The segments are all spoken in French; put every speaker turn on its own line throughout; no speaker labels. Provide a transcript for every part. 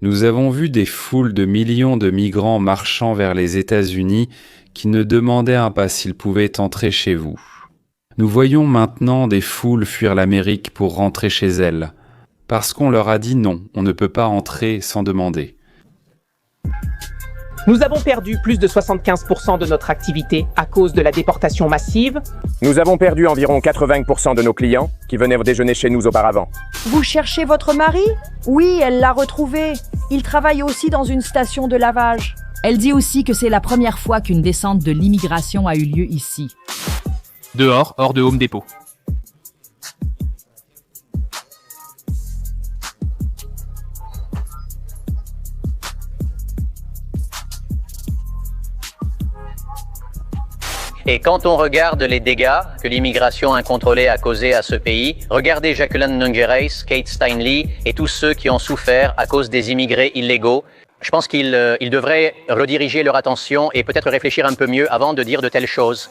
Nous avons vu des foules de millions de migrants marchant vers les États-Unis qui ne demandèrent pas s'ils pouvaient entrer chez vous. Nous voyons maintenant des foules fuir l'Amérique pour rentrer chez elles, parce qu'on leur a dit non, on ne peut pas entrer sans demander.
Nous avons perdu plus de 75% de notre activité à cause de la déportation massive.
Nous avons perdu environ 80% de nos clients qui venaient déjeuner chez nous auparavant.
Vous cherchez votre mari? Oui, elle l'a retrouvé. Il travaille aussi dans une station de lavage.
Elle dit aussi que c'est la première fois qu'une descente de l'immigration a eu lieu ici.
Dehors, hors de Home Depot.
Et quand on regarde les dégâts que l'immigration incontrôlée a causés à ce pays, regardez Jacqueline Nungereis, Kate Steinle et tous ceux qui ont souffert à cause des immigrés illégaux. Je pense qu'ils devraient rediriger leur attention et peut-être réfléchir un peu mieux avant de dire de telles choses.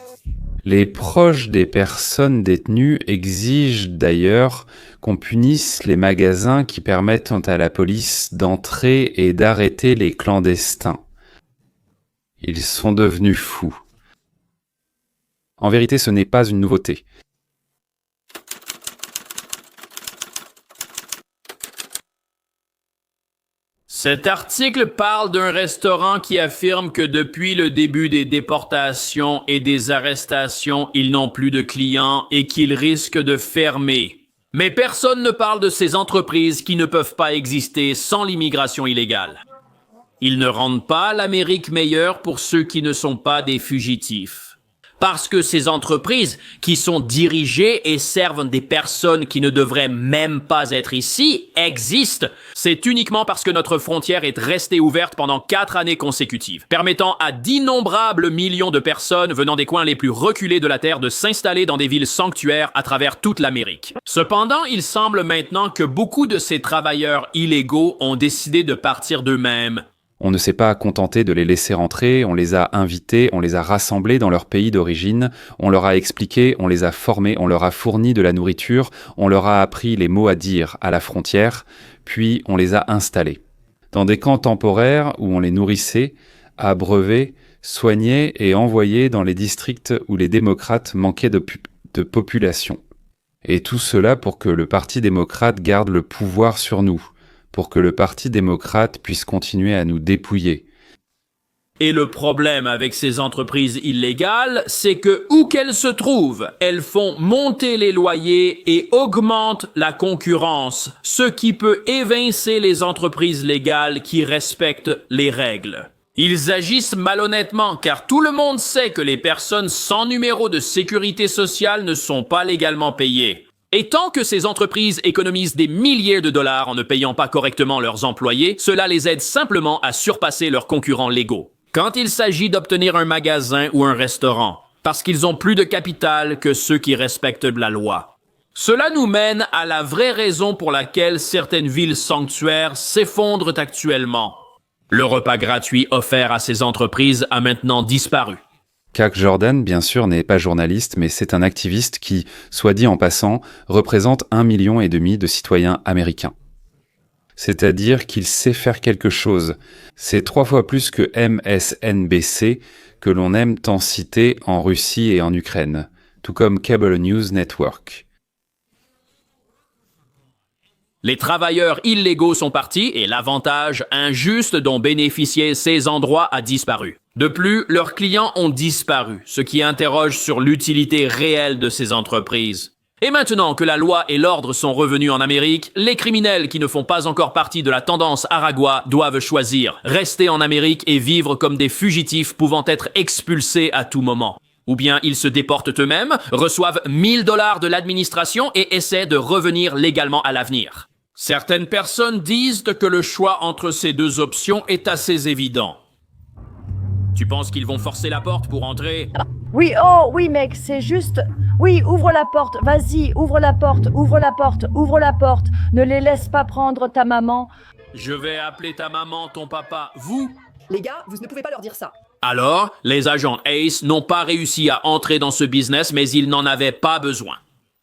Les proches des personnes détenues exigent d'ailleurs qu'on punisse les magasins qui permettent à la police d'entrer et d'arrêter les clandestins. Ils sont devenus fous. En vérité, ce n'est pas une nouveauté.
Cet article parle d'un restaurant qui affirme que depuis le début des déportations et des arrestations, ils n'ont plus de clients et qu'ils risquent de fermer. Mais personne ne parle de ces entreprises qui ne peuvent pas exister sans l'immigration illégale. Ils ne rendent pas l'Amérique meilleure pour ceux qui ne sont pas des fugitifs. Parce que ces entreprises qui sont dirigées et servent des personnes qui ne devraient même pas être ici existent. C'est uniquement parce que notre frontière est restée ouverte pendant 4 années consécutives, permettant à d'innombrables millions de personnes venant des coins les plus reculés de la Terre de s'installer dans des villes sanctuaires à travers toute l'Amérique. Cependant, il semble maintenant que beaucoup de ces travailleurs illégaux ont décidé de partir d'eux-mêmes.
On ne s'est pas contenté de les laisser rentrer, on les a invités, on les a rassemblés dans leur pays d'origine, on leur a expliqué, on les a formés, on leur a fourni de la nourriture, on leur a appris les mots à dire à la frontière, puis on les a installés. Dans des camps temporaires où on les nourrissait, abreuvait, soignait et envoyait dans les districts où les démocrates manquaient de population. Et tout cela pour que le Parti démocrate garde le pouvoir sur nous, pour que le Parti démocrate puisse continuer à nous dépouiller.
Et le problème avec ces entreprises illégales, c'est que où qu'elles se trouvent, elles font monter les loyers et augmentent la concurrence, ce qui peut évincer les entreprises légales qui respectent les règles. Ils agissent malhonnêtement car tout le monde sait que les personnes sans numéro de sécurité sociale ne sont pas légalement payées. Et tant que ces entreprises économisent des milliers de dollars en ne payant pas correctement leurs employés, cela les aide simplement à surpasser leurs concurrents légaux. Quand il s'agit d'obtenir un magasin ou un restaurant, parce qu'ils ont plus de capital que ceux qui respectent la loi. Cela nous mène à la vraie raison pour laquelle certaines villes sanctuaires s'effondrent actuellement. Le repas gratuit offert à ces entreprises a maintenant disparu.
Cac Jordan, bien sûr, n'est pas journaliste, mais c'est un activiste qui, soit dit en passant, représente 1,5 million de citoyens américains. C'est-à-dire qu'il sait faire quelque chose. C'est 3 fois plus que MSNBC, que l'on aime tant citer en Russie et en Ukraine, tout comme Cable News Network.
Les travailleurs illégaux sont partis et l'avantage injuste dont bénéficiaient ces endroits a disparu. De plus, leurs clients ont disparu, ce qui interroge sur l'utilité réelle de ces entreprises. Et maintenant que la loi et l'ordre sont revenus en Amérique, les criminels qui ne font pas encore partie de la tendance Aragua doivent choisir, rester en Amérique et vivre comme des fugitifs pouvant être expulsés à tout moment. Ou bien ils se déportent eux-mêmes, reçoivent 1 000 $ de l'administration et essaient de revenir légalement à l'avenir. Certaines personnes disent que le choix entre ces deux options est assez évident. Tu penses qu'ils vont forcer la porte pour entrer?
Oui, oh, oui, mec, c'est juste... Oui, ouvre la porte, vas-y, ouvre la porte, ouvre la porte, ouvre la porte. Ne les laisse pas prendre ta maman.
Je vais appeler ta maman, ton papa, vous?
Les gars, vous ne pouvez pas leur dire ça.
Alors, les agents Ace n'ont pas réussi à entrer dans ce business, mais ils n'en avaient pas besoin.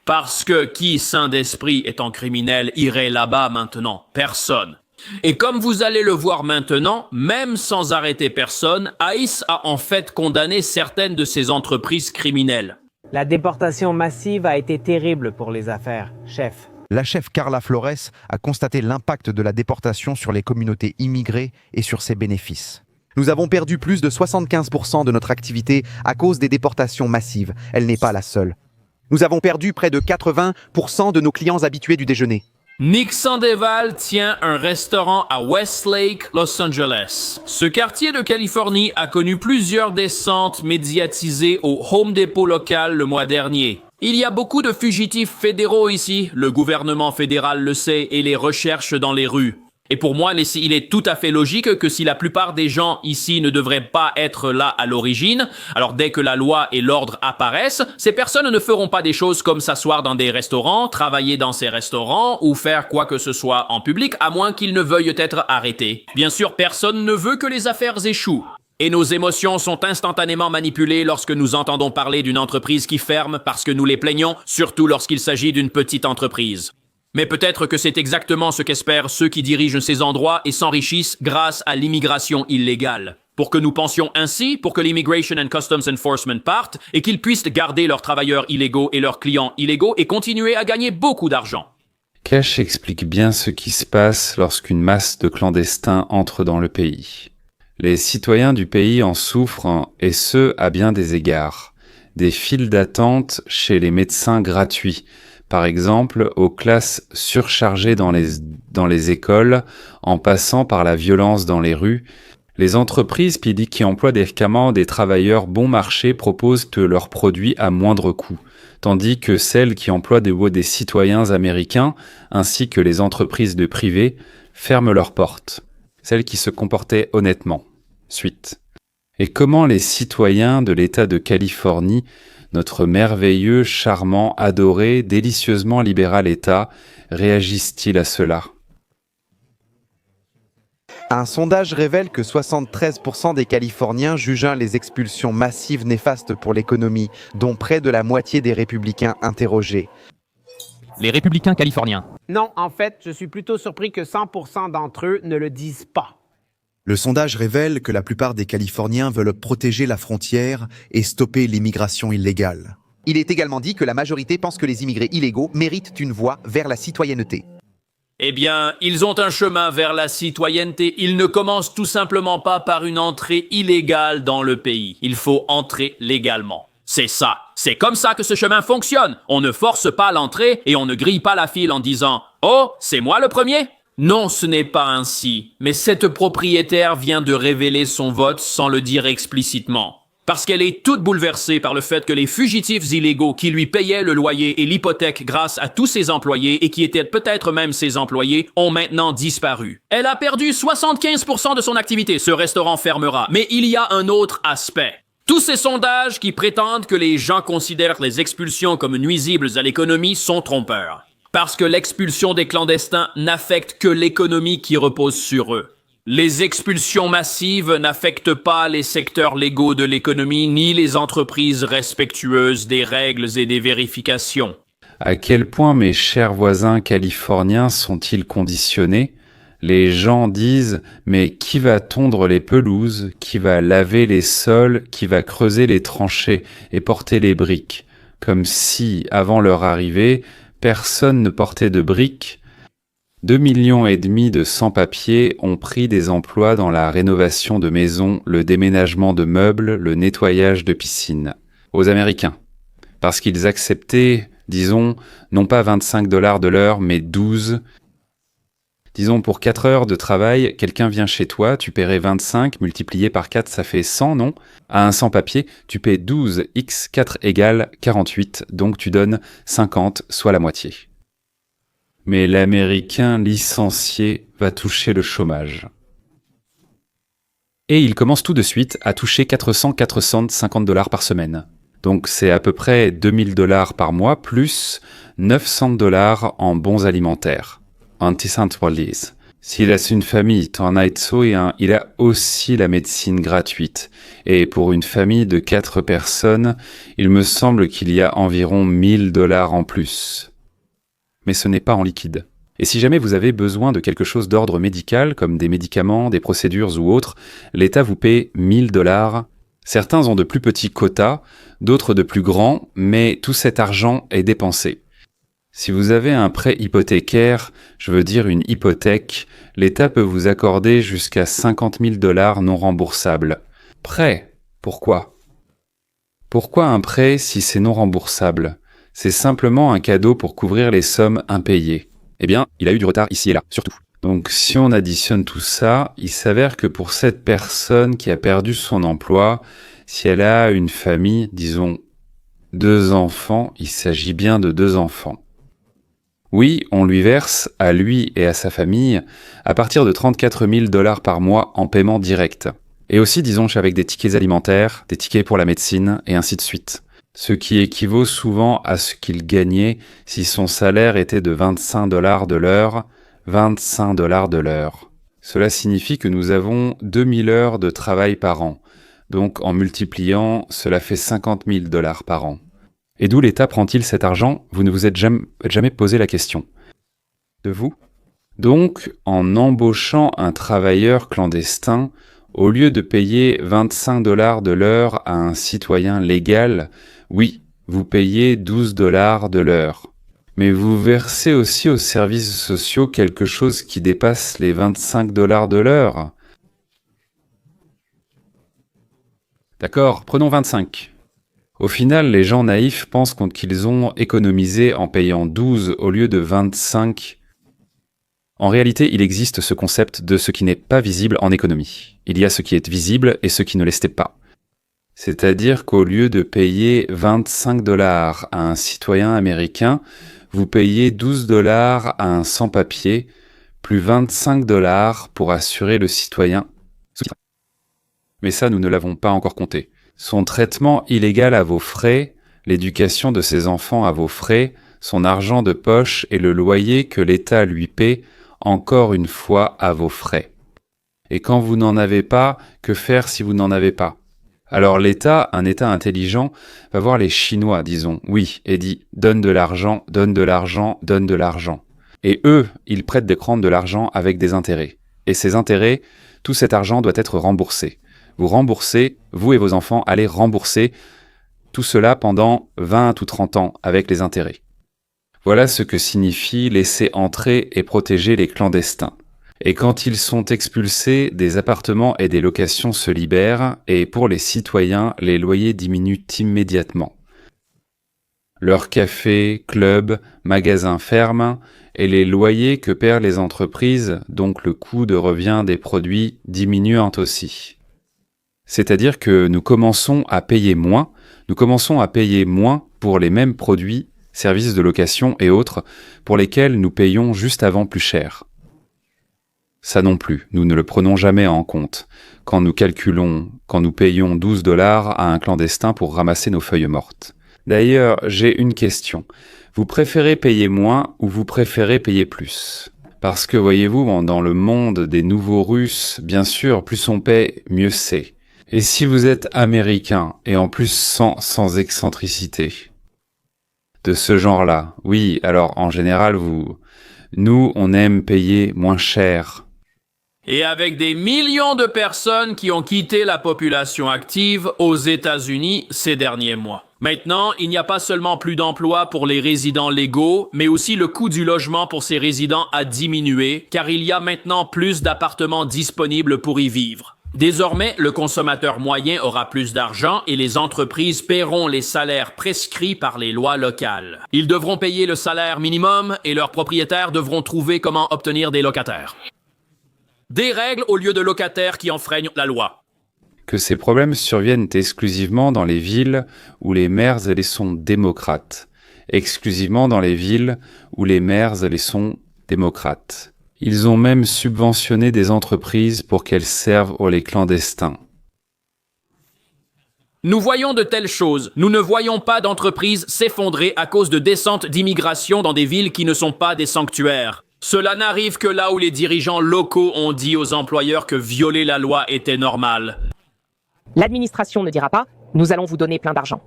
Parce que qui, sain d'esprit, étant criminel, irait là-bas maintenant? Personne. Et comme vous allez le voir maintenant, même sans arrêter personne, ICE a en fait condamné certaines de ces entreprises criminelles.
La déportation massive a été terrible pour les affaires, chef.
La chef Carla Flores a constaté l'impact de la déportation sur les communautés immigrées et sur ses bénéfices. Nous avons perdu plus de 75% de notre activité à cause des déportations massives. Elle n'est pas la seule. Nous avons perdu près de 80% de nos clients habitués du déjeuner.
Nick Sandoval tient un restaurant à Westlake, Los Angeles. Ce quartier de Californie a connu plusieurs descentes médiatisées au Home Depot local le mois dernier. Il y a beaucoup de fugitifs fédéraux ici, le gouvernement fédéral le sait et les recherche dans les rues. Et pour moi, il est tout à fait logique que si la plupart des gens ici ne devraient pas être là à l'origine, alors dès que la loi et l'ordre apparaissent, ces personnes ne feront pas des choses comme s'asseoir dans des restaurants, travailler dans ces restaurants ou faire quoi que ce soit en public, à moins qu'ils ne veuillent être arrêtés. Bien sûr, personne ne veut que les affaires échouent. Et nos émotions sont instantanément manipulées lorsque nous entendons parler d'une entreprise qui ferme parce que nous les plaignons, surtout lorsqu'il s'agit d'une petite entreprise. Mais peut-être que c'est exactement ce qu'espèrent ceux qui dirigent ces endroits et s'enrichissent grâce à l'immigration illégale. Pour que nous pensions ainsi, pour que l'Immigration and Customs Enforcement parte et qu'ils puissent garder leurs travailleurs illégaux et leurs clients illégaux et continuer à gagner beaucoup d'argent.
Cash explique bien ce qui se passe lorsqu'une masse de clandestins entre dans le pays. Les citoyens du pays en souffrent, et ce, à bien des égards. Des files d'attente chez les médecins gratuits, par exemple aux classes surchargées dans les écoles, en passant par la violence dans les rues. Les entreprises qui emploient des travailleurs bon marché proposent leurs produits à moindre coût, tandis que celles qui emploient des citoyens américains, ainsi que les entreprises de privés, ferment leurs portes. Celles qui se comportaient honnêtement. Suite. Et comment les citoyens de l'État de Californie, notre merveilleux, charmant, adoré, délicieusement libéral État, réagissent-ils à cela?
Un sondage révèle que 73% des Californiens jugent les expulsions massives néfastes pour l'économie, dont près de la moitié des républicains interrogés.
Les républicains californiens.
Non, en fait, je suis plutôt surpris que 100% d'entre eux ne le disent pas.
Le sondage révèle que la plupart des Californiens veulent protéger la frontière et stopper l'immigration illégale. Il est également dit que la majorité pense que les immigrés illégaux méritent une voie vers la citoyenneté.
Eh bien, ils ont un chemin vers la citoyenneté. Ils ne commencent tout simplement pas par une entrée illégale dans le pays. Il faut entrer légalement. C'est ça. C'est comme ça que ce chemin fonctionne. On ne force pas l'entrée et on ne grille pas la file en disant « Oh, c'est moi le premier ?» Non, ce n'est pas ainsi. Mais cette propriétaire vient de révéler son vote sans le dire explicitement. Parce qu'elle est toute bouleversée par le fait que les fugitifs illégaux qui lui payaient le loyer et l'hypothèque grâce à tous ses employés et qui étaient peut-être même ses employés ont maintenant disparu. Elle a perdu 75% de son activité. Ce restaurant fermera. Mais il y a un autre aspect. Tous ces sondages qui prétendent que les gens considèrent les expulsions comme nuisibles à l'économie sont trompeurs. Parce que l'expulsion des clandestins n'affecte que l'économie qui repose sur eux. Les expulsions massives n'affectent pas les secteurs légaux de l'économie ni les entreprises respectueuses des règles et des vérifications.
À quel point mes chers voisins californiens sont-ils conditionnés? Les gens disent « Mais qui va tondre les pelouses? Qui va laver les sols? Qui va creuser les tranchées et porter les briques ?» Comme si, avant leur arrivée, personne ne portait de briques. 2,5 millions de sans-papiers ont pris des emplois dans la rénovation de maisons, le déménagement de meubles, le nettoyage de piscines. Aux Américains. Parce qu'ils acceptaient, disons, non pas 25 $ de l'heure, mais 12. Disons, pour 4 heures de travail, quelqu'un vient chez toi, tu paierais 25, multiplié par 4, ça fait 100, non? À un sans-papier, tu paies 12, x 4 égale 48, donc tu donnes 50, soit la moitié. Mais l'Américain licencié va toucher le chômage. Et il commence tout de suite à toucher 450 $ par semaine. Donc c'est à peu près 2000 $ par mois, plus 900 $ en bons alimentaires. Anti-centralise. S'il a une famille, il a aussi la médecine gratuite. Et pour une famille de 4 personnes, il me semble qu'il y a environ 1000 $ en plus. Mais ce n'est pas en liquide. Et si jamais vous avez besoin de quelque chose d'ordre médical, comme des médicaments, des procédures ou autres, l'État vous paie 1000 $. Certains ont de plus petits quotas, d'autres de plus grands, mais tout cet argent est dépensé. Si vous avez un prêt hypothécaire, je veux dire une hypothèque, l'État peut vous accorder jusqu'à 50 000 $ non remboursables. Prêt? Pourquoi? Pourquoi un prêt si c'est non remboursable? C'est simplement un cadeau pour couvrir les sommes impayées. Eh bien, il a eu du retard ici et là, surtout. Donc si on additionne tout ça, il s'avère que pour cette personne qui a perdu son emploi, si elle a une famille, disons 2 enfants, il s'agit bien de 2 enfants. Oui, on lui verse, à lui et à sa famille, à partir de 34 000 $ par mois en paiement direct. Et aussi, disons, avec des tickets alimentaires, des tickets pour la médecine, et ainsi de suite. Ce qui équivaut souvent à ce qu'il gagnait si son salaire était de 25 $ de l'heure, 25 $ de l'heure. Cela signifie que nous avons 2000 heures de travail par an. Donc, en multipliant, cela fait 50 000 $ par an. Et d'où l'État prend-il cet argent? Vous ne vous êtes jamais posé la question. De vous? Donc, en embauchant un travailleur clandestin, au lieu de payer 25 $ de l'heure à un citoyen légal, oui, vous payez 12 $ de l'heure. Mais vous versez aussi aux services sociaux quelque chose qui dépasse les 25 $ de l'heure. D'accord, prenons 25. Au final, les gens naïfs pensent qu'ils ont économisé en payant 12 au lieu de 25. En réalité, il existe ce concept de ce qui n'est pas visible en économie. Il y a ce qui est visible et ce qui ne l'était pas. C'est-à-dire qu'au lieu de payer 25 $ à un citoyen américain, vous payez 12 $ à un sans-papier, plus 25 $ pour assurer le citoyen. Mais ça, nous ne l'avons pas encore compté. Son traitement illégal à vos frais, l'éducation de ses enfants à vos frais, son argent de poche et le loyer que l'État lui paie, encore une fois à vos frais. Et quand vous n'en avez pas, que faire si vous n'en avez pas? Alors l'État, un État intelligent, va voir les Chinois, disons, oui, et dit « donne de l'argent, donne de l'argent, donne de l'argent ». Et eux, ils prêtent de l'argent avec des intérêts. Et ces intérêts, tout cet argent doit être remboursé. Vous remboursez, vous et vos enfants allez rembourser tout cela pendant 20 ou 30 ans avec les intérêts. Voilà ce que signifie laisser entrer et protéger les clandestins. Et quand ils sont expulsés, des appartements et des locations se libèrent et pour les citoyens, les loyers diminuent immédiatement. Leurs cafés, clubs, magasins ferment et les loyers que perdent les entreprises, donc le coût de revient des produits, diminuent aussi. C'est-à-dire que nous commençons à payer moins pour les mêmes produits, services de location et autres, pour lesquels nous payons juste avant plus cher. Ça non plus, nous ne le prenons jamais en compte, quand nous payons 12 $ à un clandestin pour ramasser nos feuilles mortes. D'ailleurs, j'ai une question. Vous préférez payer moins ou vous préférez payer plus? Parce que, voyez-vous, dans le monde des nouveaux Russes, bien sûr, plus on paie, mieux c'est. Et si vous êtes américain, et en plus sans excentricité, de ce genre-là, oui, alors en général, nous, on aime payer moins cher.
Et avec des millions de personnes qui ont quitté la population active aux États-Unis ces derniers mois. Maintenant, il n'y a pas seulement plus d'emplois pour les résidents légaux, mais aussi le coût du logement pour ces résidents a diminué, car il y a maintenant plus d'appartements disponibles pour y vivre. Désormais, le consommateur moyen aura plus d'argent et les entreprises paieront les salaires prescrits par les lois locales. Ils devront payer le salaire minimum et leurs propriétaires devront trouver comment obtenir des locataires. Des règles au lieu de locataires qui enfreignent la loi.
Que ces problèmes surviennent exclusivement dans les villes où les maires sont démocrates. Exclusivement dans les villes où les maires sont démocrates. Ils ont même subventionné des entreprises pour qu'elles servent aux clandestins.
Nous voyons de telles choses. Nous ne voyons pas d'entreprises s'effondrer à cause de descentes d'immigration dans des villes qui ne sont pas des sanctuaires. Cela n'arrive que là où les dirigeants locaux ont dit aux employeurs que violer la loi était normal.
L'administration ne dira pas « nous allons vous donner plein d'argent ».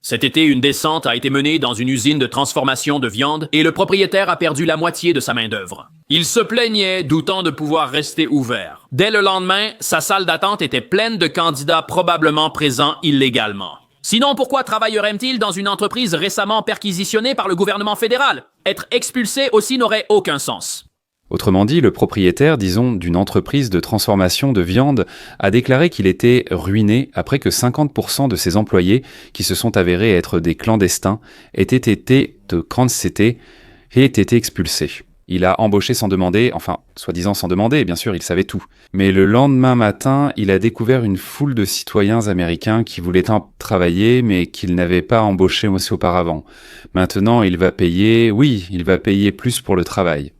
Cet été, une descente a été menée dans une usine de transformation de viande et le propriétaire a perdu la moitié de sa main-d'œuvre. Il se plaignait, doutant de pouvoir rester ouvert. Dès le lendemain, sa salle d'attente était pleine de candidats probablement présents illégalement. Sinon, pourquoi travaillerait-il dans une entreprise récemment perquisitionnée par le gouvernement fédéral? Être expulsé aussi n'aurait aucun sens.
Autrement dit, le propriétaire, disons, d'une entreprise de transformation de viande a déclaré qu'il était ruiné après que 50% de ses employés, qui se sont avérés être des clandestins, aient été expulsés. Il a embauché sans demander, enfin, soi-disant sans demander, bien sûr, il savait tout. Mais le lendemain matin, il a découvert une foule de citoyens américains qui voulaient travailler, mais qu'il n'avait pas embauché aussi auparavant. Maintenant, il va payer plus pour le travail.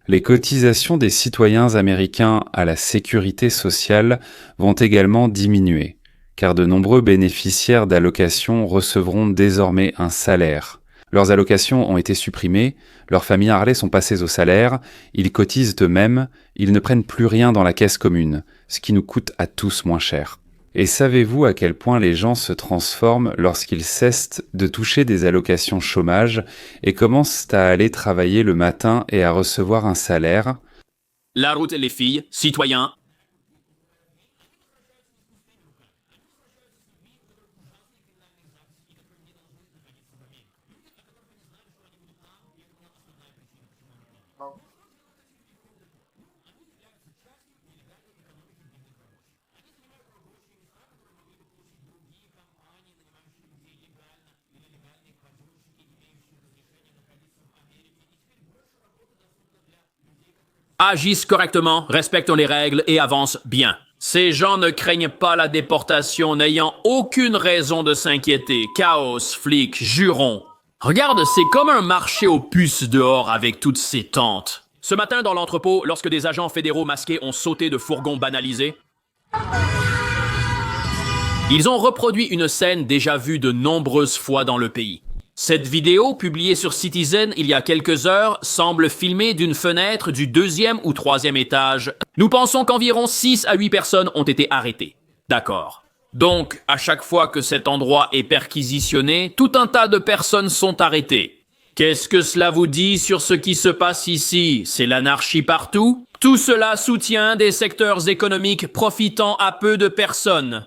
Les cotisations des citoyens américains à la sécurité sociale vont également diminuer, car de nombreux bénéficiaires d'allocations recevront désormais un salaire. Leurs allocations ont été supprimées, leurs familles Harley sont passées au salaire, ils cotisent eux-mêmes, ils ne prennent plus rien dans la caisse commune, ce qui nous coûte à tous moins cher. Et savez-vous à quel point les gens se transforment lorsqu'ils cessent de toucher des allocations chômage et commencent à aller travailler le matin et à recevoir un salaire?
La route et les filles, citoyens. Agissent correctement, respectent les règles et avancent bien. Ces gens ne craignent pas la déportation, n'ayant aucune raison de s'inquiéter. Chaos, flics, jurons. Regarde, c'est comme un marché aux puces dehors avec toutes ces tentes. Ce matin dans l'entrepôt, lorsque des agents fédéraux masqués ont sauté de fourgons banalisés, ils ont reproduit une scène déjà vue de nombreuses fois dans le pays. Cette vidéo, publiée sur Citizen il y a quelques heures, semble filmée d'une fenêtre du 2e ou 3e étage. Nous pensons qu'environ 6 à 8 personnes ont été arrêtées. D'accord. Donc, à chaque fois que cet endroit est perquisitionné, tout un tas de personnes sont arrêtées. Qu'est-ce que cela vous dit sur ce qui se passe ici? C'est l'anarchie partout? Tout cela soutient des secteurs économiques profitant à peu de personnes.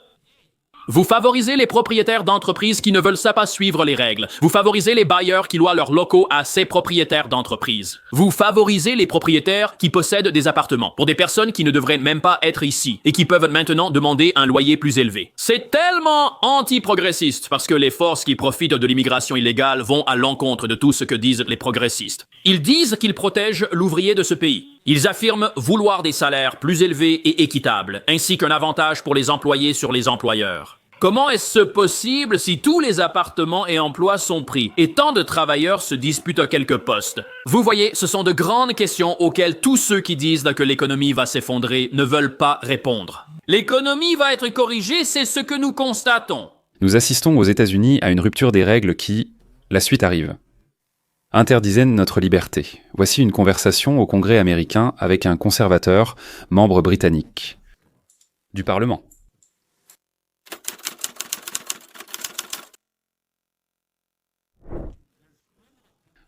Vous favorisez les propriétaires d'entreprises qui ne veulent pas suivre les règles. Vous favorisez les bailleurs qui louent leurs locaux à ces propriétaires d'entreprises. Vous favorisez les propriétaires qui possèdent des appartements pour des personnes qui ne devraient même pas être ici et qui peuvent maintenant demander un loyer plus élevé. C'est tellement anti-progressiste parce que les forces qui profitent de l'immigration illégale vont à l'encontre de tout ce que disent les progressistes. Ils disent qu'ils protègent l'ouvrier de ce pays. Ils affirment vouloir des salaires plus élevés et équitables, ainsi qu'un avantage pour les employés sur les employeurs. Comment est-ce possible si tous les appartements et emplois sont pris et tant de travailleurs se disputent à quelques postes? Vous voyez, ce sont de grandes questions auxquelles tous ceux qui disent que l'économie va s'effondrer ne veulent pas répondre. L'économie va être corrigée, c'est ce que nous constatons.
Nous assistons aux États-Unis à une rupture des règles qui, la suite arrive, interdisaient notre liberté. Voici une conversation au Congrès américain avec un conservateur, membre britannique du Parlement.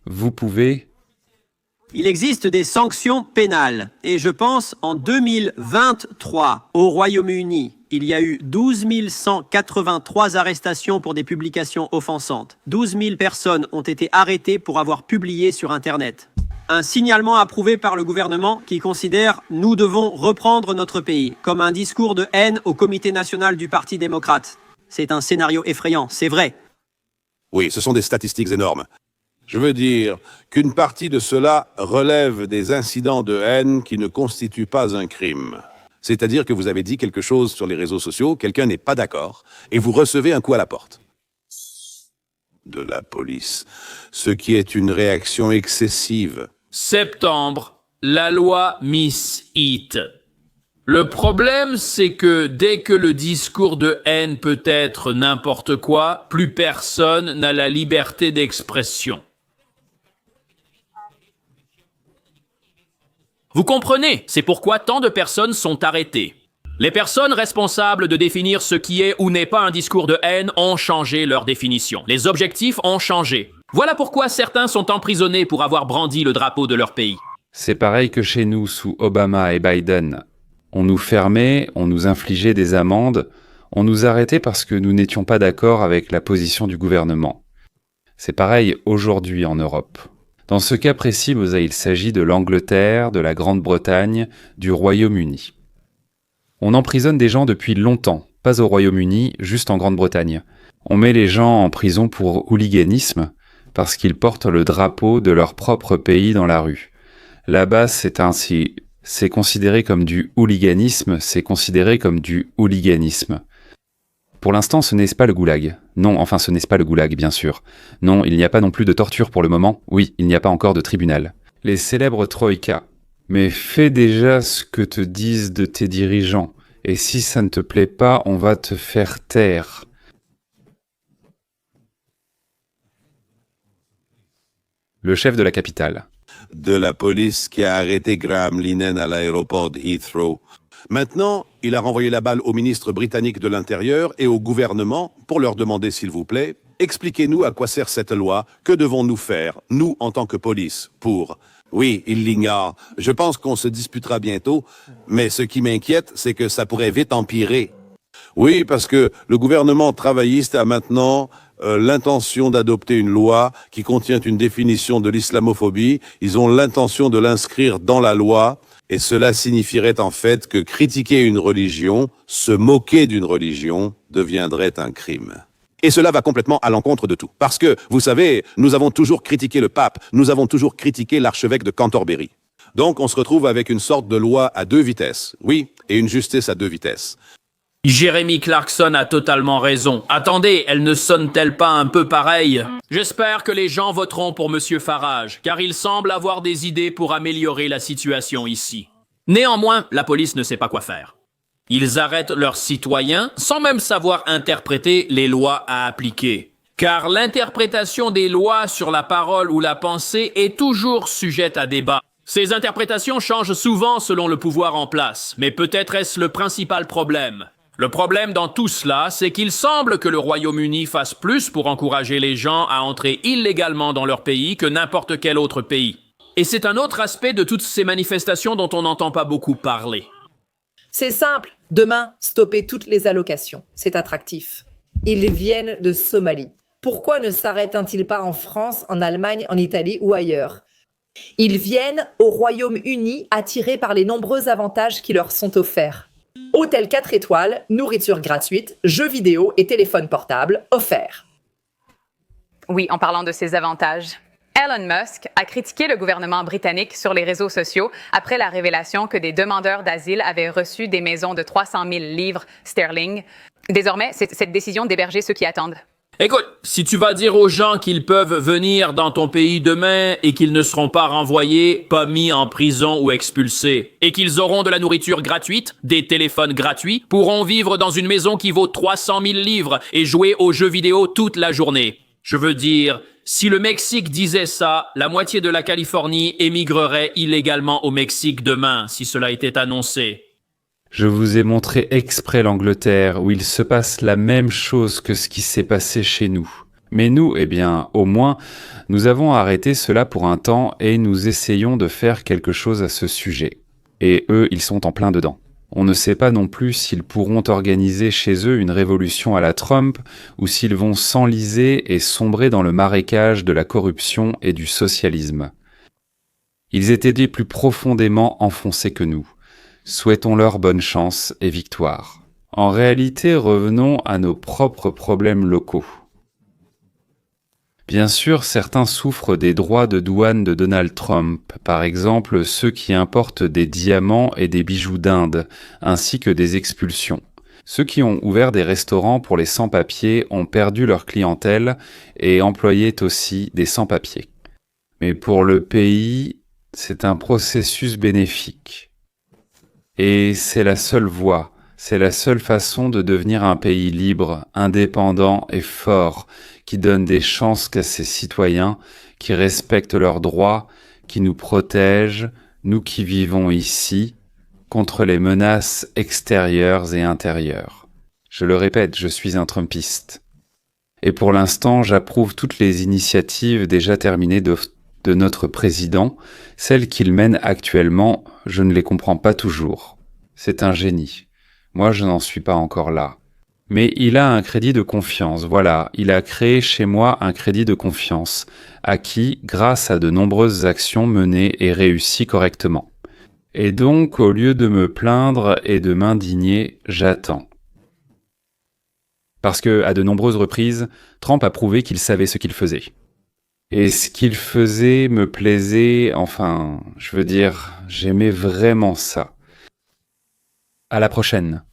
Vous pouvez...
Il existe des sanctions pénales et je pense en 2023 au Royaume-Uni, il y a eu 12 183 arrestations pour des publications offensantes. 12 000 personnes ont été arrêtées pour avoir publié sur Internet. Un signalement approuvé par le gouvernement qui considère « nous devons reprendre notre pays » comme un discours de haine au comité national du Parti démocrate. C'est un scénario effrayant, c'est vrai.
Oui, ce sont des statistiques énormes. Je veux dire qu'une partie de cela relève des incidents de haine qui ne constituent pas un crime. C'est-à-dire que vous avez dit quelque chose sur les réseaux sociaux, quelqu'un n'est pas d'accord, et vous recevez un coup à la porte. De la police, ce qui est une réaction excessive.
Septembre, la loi Miss Heat. Le problème, c'est que dès que le discours de haine peut être n'importe quoi, plus personne n'a la liberté d'expression. Vous comprenez, c'est pourquoi tant de personnes sont arrêtées. Les personnes responsables de définir ce qui est ou n'est pas un discours de haine ont changé leur définition. Les objectifs ont changé. Voilà pourquoi certains sont emprisonnés pour avoir brandi le drapeau de leur pays.
C'est pareil que chez nous sous Obama et Biden. On nous fermait, on nous infligeait des amendes, on nous arrêtait parce que nous n'étions pas d'accord avec la position du gouvernement. C'est pareil aujourd'hui en Europe. Dans ce cas précis, il s'agit de l'Angleterre, de la Grande-Bretagne, du Royaume-Uni. On emprisonne des gens depuis longtemps, pas au Royaume-Uni, juste en Grande-Bretagne. On met les gens en prison pour hooliganisme parce qu'ils portent le drapeau de leur propre pays dans la rue. Là-bas, c'est considéré comme du hooliganisme, c'est considéré comme du hooliganisme. Pour l'instant, ce n'est pas le goulag. Non, enfin, ce n'est pas le goulag, bien sûr. Non, il n'y a pas non plus de torture pour le moment. Oui, il n'y a pas encore de tribunal. Les célèbres troïkas. Mais fais déjà ce que te disent de tes dirigeants. Et si ça ne te plaît pas, on va te faire taire. Le chef de la capitale.
De la police qui a arrêté Graham Linehan à l'aéroport de Heathrow. Maintenant, il a renvoyé la balle au ministre britannique de l'Intérieur et au gouvernement pour leur demander, s'il vous plaît, expliquez-nous à quoi sert cette loi, que devons-nous faire, nous, en tant que police, pour... Oui, il l'ignore. Je pense qu'on se disputera bientôt, mais ce qui m'inquiète, c'est que ça pourrait vite empirer. Oui, parce que le gouvernement travailliste a maintenant l'intention d'adopter une loi qui contient une définition de l'islamophobie. Ils ont l'intention de l'inscrire dans la loi, et cela signifierait en fait que critiquer une religion, se moquer d'une religion, deviendrait un crime. Et cela va complètement à l'encontre de tout. Parce que, vous savez, nous avons toujours critiqué le pape, nous avons toujours critiqué l'archevêque de Canterbury. Donc on se retrouve avec une sorte de loi à deux vitesses. Oui, et une justice à deux vitesses.
Jeremy Clarkson a totalement raison. Attendez, elle ne sonne-t-elle pas un peu pareil? J'espère que les gens voteront pour Monsieur Farage, car il semble avoir des idées pour améliorer la situation ici. Néanmoins, la police ne sait pas quoi faire. Ils arrêtent leurs citoyens sans même savoir interpréter les lois à appliquer. Car l'interprétation des lois sur la parole ou la pensée est toujours sujette à débat. Ces interprétations changent souvent selon le pouvoir en place, mais peut-être est-ce le principal problème. Le problème dans tout cela, c'est qu'il semble que le Royaume-Uni fasse plus pour encourager les gens à entrer illégalement dans leur pays que n'importe quel autre pays. Et c'est un autre aspect de toutes ces manifestations dont on n'entend pas beaucoup parler.
C'est simple. Demain, stopper toutes les allocations. C'est attractif. Ils viennent de Somalie. Pourquoi ne s'arrêtent-ils pas en France, en Allemagne, en Italie ou ailleurs? Ils viennent au Royaume-Uni attirés par les nombreux avantages qui leur sont offerts. Hôtel 4 étoiles, nourriture gratuite, jeux vidéo et téléphone portable offerts.
Oui, en parlant de ces avantages. Elon Musk a critiqué le gouvernement britannique sur les réseaux sociaux après la révélation que des demandeurs d'asile avaient reçu des maisons de 300 000 livres sterling. Désormais, c'est cette décision d'héberger ceux qui attendent.
Écoute, si tu vas dire aux gens qu'ils peuvent venir dans ton pays demain et qu'ils ne seront pas renvoyés, pas mis en prison ou expulsés, et qu'ils auront de la nourriture gratuite, des téléphones gratuits, pourront vivre dans une maison qui vaut 300 000 livres et jouer aux jeux vidéo toute la journée. Je veux dire, si le Mexique disait ça, la moitié de la Californie émigrerait illégalement au Mexique demain, si cela était annoncé.
Je vous ai montré exprès l'Angleterre, où il se passe la même chose que ce qui s'est passé chez nous. Mais nous, eh bien, au moins, nous avons arrêté cela pour un temps et nous essayons de faire quelque chose à ce sujet. Et eux, ils sont en plein dedans. On ne sait pas non plus s'ils pourront organiser chez eux une révolution à la Trump ou s'ils vont s'enliser et sombrer dans le marécage de la corruption et du socialisme. Ils étaient plus profondément enfoncés que nous. Souhaitons-leur bonne chance et victoire. En réalité, revenons à nos propres problèmes locaux. Bien sûr, certains souffrent des droits de douane de Donald Trump, par exemple ceux qui importent des diamants et des bijoux d'Inde, ainsi que des expulsions. Ceux qui ont ouvert des restaurants pour les sans-papiers ont perdu leur clientèle et employaient aussi des sans-papiers. Mais pour le pays, c'est un processus bénéfique. Et c'est la seule voie, c'est la seule façon de devenir un pays libre, indépendant et fort, qui donne des chances qu'à ses citoyens, qui respectent leurs droits, qui nous protège, nous qui vivons ici, contre les menaces extérieures et intérieures. Je le répète, je suis un Trumpiste. Et pour l'instant, j'approuve toutes les initiatives déjà terminées de notre président. Celles qu'il mène actuellement, je ne les comprends pas toujours. C'est un génie. Moi, je n'en suis pas encore là. Mais il a un crédit de confiance, voilà, il a créé chez moi un crédit de confiance, acquis grâce à de nombreuses actions menées et réussies correctement. Et donc, au lieu de me plaindre et de m'indigner, j'attends. Parce que, à de nombreuses reprises, Trump a prouvé qu'il savait ce qu'il faisait. Et ce qu'il faisait me plaisait, enfin, je veux dire, j'aimais vraiment ça. À la prochaine.